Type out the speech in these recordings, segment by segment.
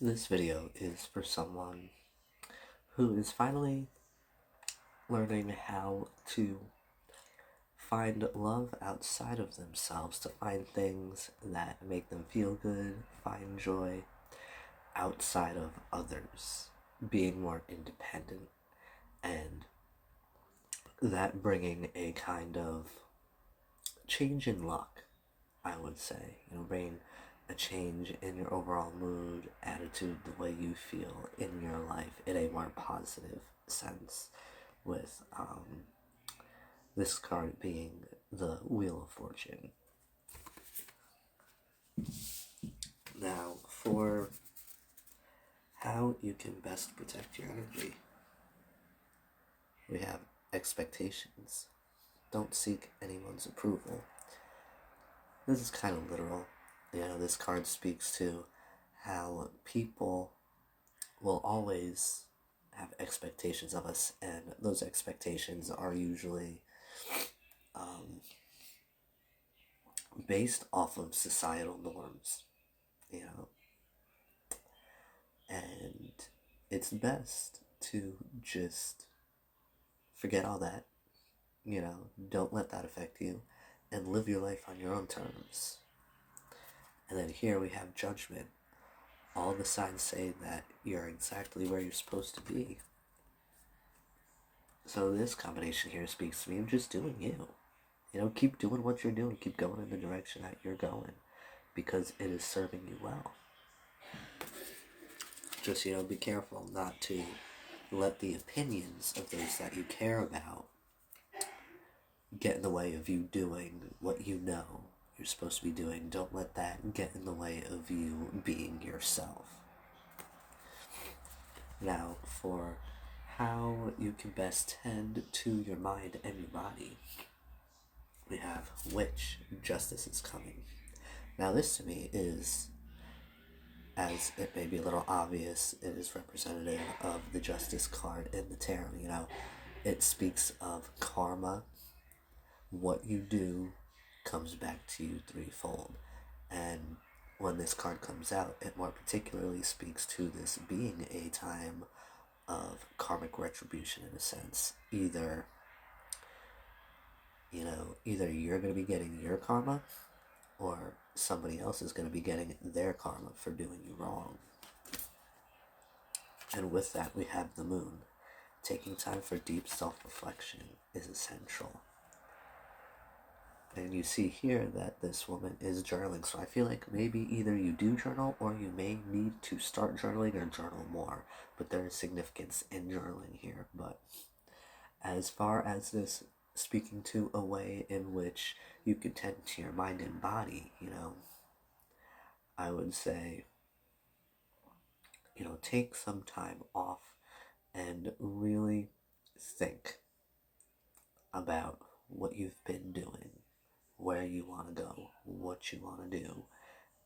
This video is for someone who is finally learning how to find love outside of themselves, to find things that make them feel good, find joy outside of others, being more independent, and that bringing a kind of change in luck, I would say. Bringing a change in your overall mood, attitude, the way you feel in your life in a more positive sense, with this card being the Wheel of Fortune. Now, for how you can best protect your energy, we have expectations. Don't seek anyone's approval. This is kind of literal. This card speaks to how people will always have expectations of us, and those expectations are usually based off of societal norms, and it's best to just forget all that, don't let that affect you, and live your life on your own terms. And then here we have judgment. All the signs say that you're exactly where you're supposed to be. So this combination here speaks to me of just doing you. Keep doing what you're doing. Keep going in the direction that you're going, because it is serving you well. Just, be careful not to let the opinions of those that you care about get in the way of you doing what you know you're supposed to be doing. Don't let that get in the way of you being yourself. Now, for how you can best tend to your mind and your body, we have Witch, Justice is Coming. Now, this to me is, as it may be a little obvious, it is representative of the Justice card in the tarot. It speaks of karma. What you do comes back to you threefold. And when this card comes out, it more particularly speaks to this being a time of karmic retribution, in a sense. Either you're going to be getting your karma, or somebody else is going to be getting their karma for doing you wrong. And with that, we have the Moon. Taking time for deep self-reflection is essential. And you see here that this woman is journaling. So I feel like maybe either you do journal, or you may need to start journaling or journal more. But there is significance in journaling here. But as far as this speaking to a way in which you can tend to your mind and body, I would say, take some time off and really think about what you've been doing, where you want to go, what you want to do,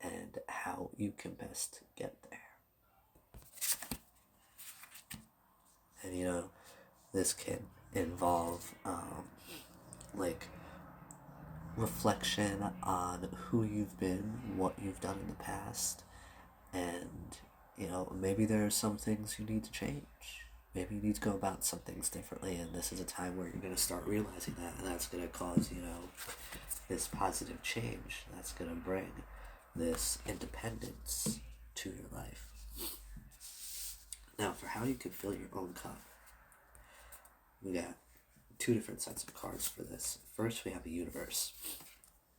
and how you can best get there. And this can involve reflection on who you've been, what you've done in the past, and maybe there are some things you need to change. Maybe you need to go about some things differently, and this is a time where you're going to start realizing that, and that's going to cause, this positive change. That's going to bring this independence to your life. Now, for how you can fill your own cup, we got two different sets of cards for this. First, we have a universe.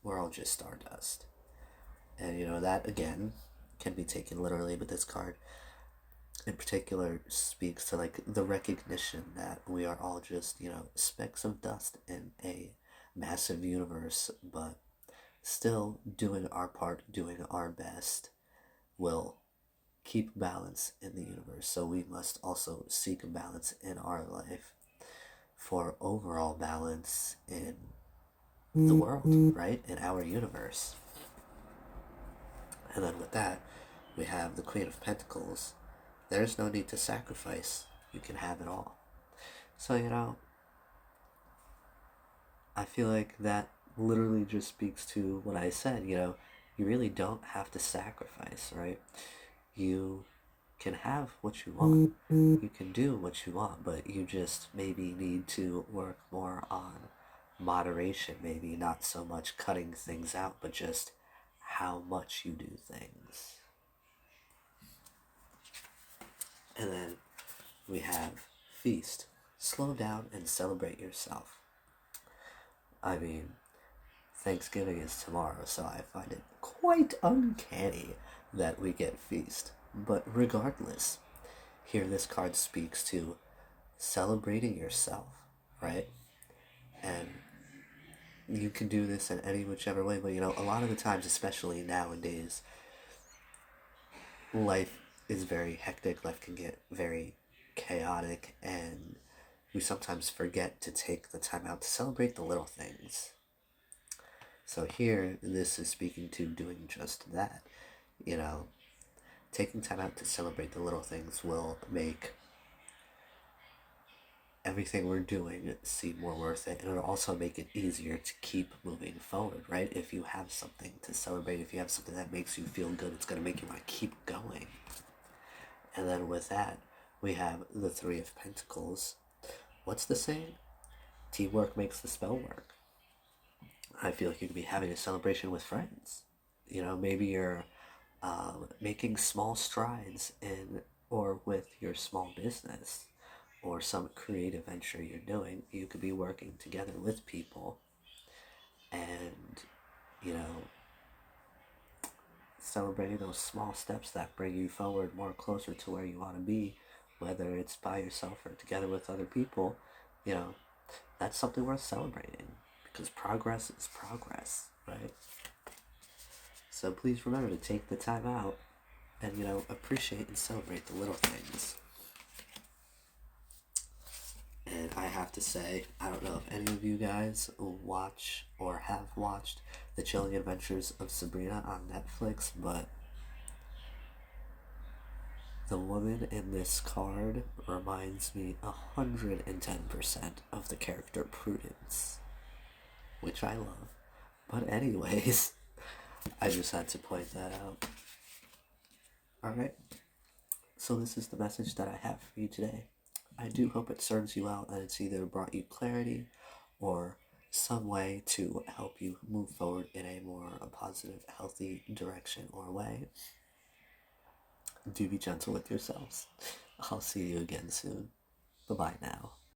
We're all just stardust. And, that, again, can be taken literally, but this card in particular speaks to the recognition that we are all just specks of dust in a massive universe, but still doing our part, doing our best will keep balance in the universe. So we must also seek balance in our life for overall balance in the world, right? In our universe. And then with that, we have the Queen of Pentacles. There's no need to sacrifice. You can have it all. So, I feel like that literally just speaks to what I said. You really don't have to sacrifice, right? You can have what you want. You can do what you want, but you just maybe need to work more on moderation, maybe not so much cutting things out, but just how much you do things. And then we have feast. Slow down and celebrate yourself. I mean, Thanksgiving is tomorrow, so I find it quite uncanny that we get feast. But regardless, here this card speaks to celebrating yourself, right? And you can do this in any whichever way, but a lot of the times, especially nowadays, life is very hectic, life can get very chaotic, and we sometimes forget to take the time out to celebrate the little things. So here, this is speaking to doing just that. Taking time out to celebrate the little things will make everything we're doing seem more worth it, and it'll also make it easier to keep moving forward, right? If you have something to celebrate, if you have something that makes you feel good, it's going to make you want to keep going. And then with that, we have the Three of Pentacles. What's the saying? Teamwork makes the spell work. I feel like you could be having a celebration with friends. Maybe you're making small strides in or with your small business or some creative venture you're doing. You could be working together with people and, celebrating those small steps that bring you forward more closer to where you want to be, whether it's by yourself or together with other people. That's something worth celebrating, because progress is progress, right? So please remember to take the time out and, appreciate and celebrate the little things. And I have to say, I don't know if any of you guys watch or have watched The Chilling Adventures of Sabrina on Netflix, but the woman in this card reminds me 110% of the character Prudence, which I love. But anyways, I just had to point that out. Alright, so this is the message that I have for you today. I do hope it serves you out and it's either brought you clarity or some way to help you move forward in a more positive, healthy direction or way. Do be gentle with yourselves. I'll see you again soon. Bye-bye now.